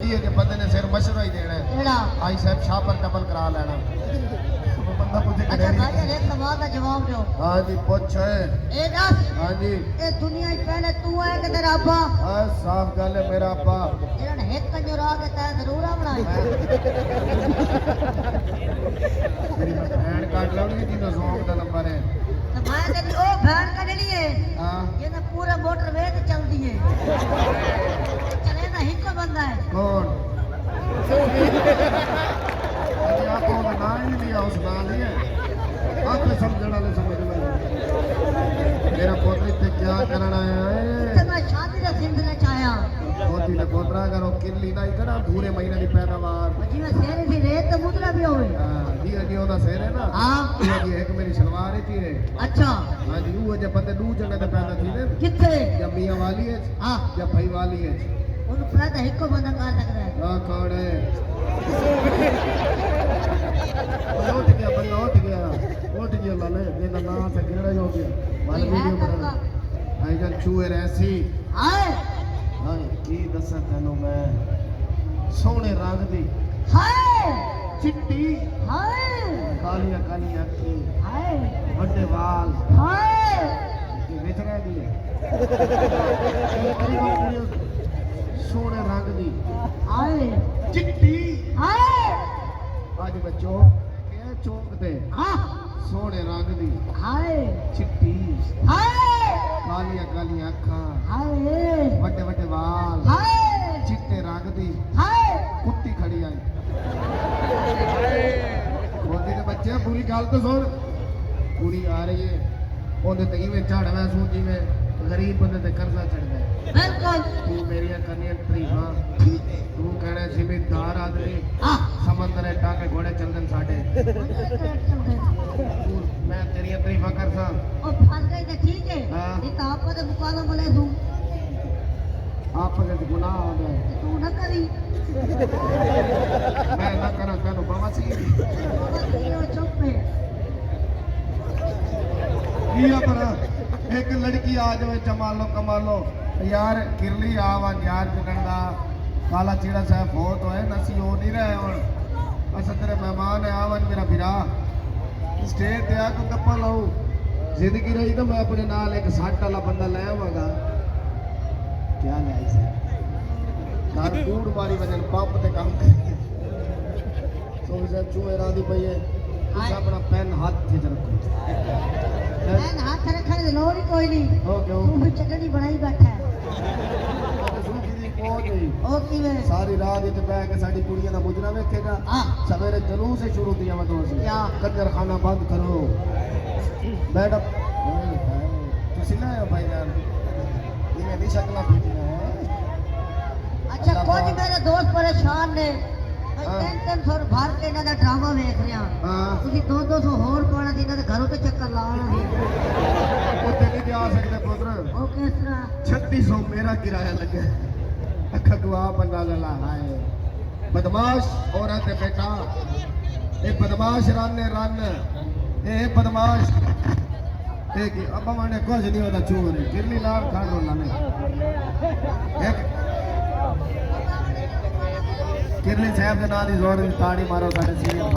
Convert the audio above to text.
ये के बंदे ने सिर मशवरा ही देना है एड़ा आई साहब शाह पर डबल करा लेना वो बंदा पूछे अच्छा कडेरी भाई एक सवाल का जवाब दो हां जी पूछ ए दस हां जी ए दुनिया में पहले तू है कि तेरा अब्बा हां साफ गल है मेरा अब्बा इन्होंने एक कंजर आके तय जरूर बनाई तेरी बहन काट लाऊंगी जिनो जोंग दा नंबर है तो मैं तेरी ओ बहन कढनी है हां ये तो पूरा मोटरवे ते चलदी है चले ना हिको बंदा है कौन अरे आपको ना ही नहीं उस नाल ही है आप समझण वाले समझ में मेरा पोतरी ते क्या करना है तो मैं शादी का सिलसिला चाया पोती ने पोतरा करो किल्ली ना इतना पूरे महीने की पैदावार जी मैं सेरे सी रेत तो मुद्रा भी होवे हां जी जी ओदा सिर है ना हां ये एक मेरी सलवार ही है अच्छा हां जी वो जब बंदे दू जगह ते पैदा थी ने किथे या मियां वाली है हां या भाई वाली है उन पर तो हिको बंदा कर सकता है हां कौन है उठ गया लाले ये ना से केड़ा हो गया मान वीडियो बना आई जन चूहे ऐसी हाय हाय की दसा तैनू मैं सोने रंग दी हाय चिट्टी हाय कालियां कालियां अखी हाय बड़े वाल हाय ये बेच रहा दी सोने रंग दी हाय चिट्टी हाय आज बच्चों क्या चौक दे हां सोने रंग दी हाय चिट्टी हाय कालियां कालियां अखा हाय बड़े बड़े वाल हाय चिट्टे रंग दी हाय कुत्ती खड़ी आई मोदी के बच्चे पूरी गल तो सुन पूरी आ रही है ओंदे ते इवें झाड़वा सू जिवें गरीब बंदे ते कर्जा चढ़दा है बिल्कुल तू मेरियां करनियां तरीफां ठीक है तू कहना जिम्मेदार आदमी हां समंदर टांगे घोड़े चलदन साडे तू मैं तेरियां तरीफां करसा ओ फंस गई तो ठीक है हाँ। ये तो आपको तो मुकाबला बोले तू आप अगर गुनाह हो जाए तू न करी मैं ना करा तेनू बवासी बाबा ये चुप है किया पर एक लड़की आ जाए चमालो कमालो यार किरली आवा यार चढ़ा काला चीड़ा साहब बहुत है नसी हो नहीं रहे हूँ अस तेरे मेहमान है आवन मेरा बिरा स्टेज पे आके गप्पा लाऊ जिंदगी रही तो मैं अपने नाल एक 60 वाला बंदा ले आवागा क्या ले आई सर घर कूड़ मारी वजन पंप ते काम करिए तो इसे चूहे राधी पई है तुम अपना पेन हाथ च रखो मैं हाथ रखने की लोड़ ही कोई नहीं हो क्यों तू भी चटनी बनाई बैठा है ओ किवे सारी रात इते बैठ के साडी कुड़ियां दा मुजरा वेखेगा हां सवेरे जुलूस से शुरू दिया मैं दोस्त क्या कंजर खाना बंद करो मैडम तुसी ना आयो भाई यार ये मेरी शक्ल पीटी है अच्छा कुछ मेरे दोस्त परेशान ने टेंशन थोड़ भर के ना ड्रामा देख रहे हैं हां ਤੁਸੀਂ 200 ਹੋਰ ਪਾਣਾ ਸੀ ਇਹਨਾਂ ਦੇ ਘਰੋਂ ਤੇ ਚੱਕਰ ਲਾਉਣਾ ਸੀ ਉੱਥੇ ਨਹੀਂ ਜਾ ਸਕਦੇ ਪੁੱਤਰ ਉਹ ਕਿਸ ਤਰ੍ਹਾਂ 3600 ਮੇਰਾ ਕਿਰਾਇਆ ਲੱਗਾ ਅੱਖਾਂ ਤੋਂ ਆਪ ਅੰਦਾਜ਼ਾ ਲਾ ਹਾਏ ਬਦਮਾਸ਼ ਔਰਤ ਹੈ ਬੇਟਾ ਇਹ ਬਦਮਾਸ਼ ਰੰਨ ਇਹ ਬਦਮਾਸ਼ ਇਹ ਕਿ ਅੱਬਾ ਮਾਨੇ ਕੁਝ ਨਹੀਂ ਉਹਦਾ ਚੋਰ ਹੈ ਕਿਰਲੀ ਨਾਲ ਖੜ ਰੋਲਾ ਨੇ ਇੱਕ किरली साहब के नाल ही जोर ताड़ी मारो साडे सीरियल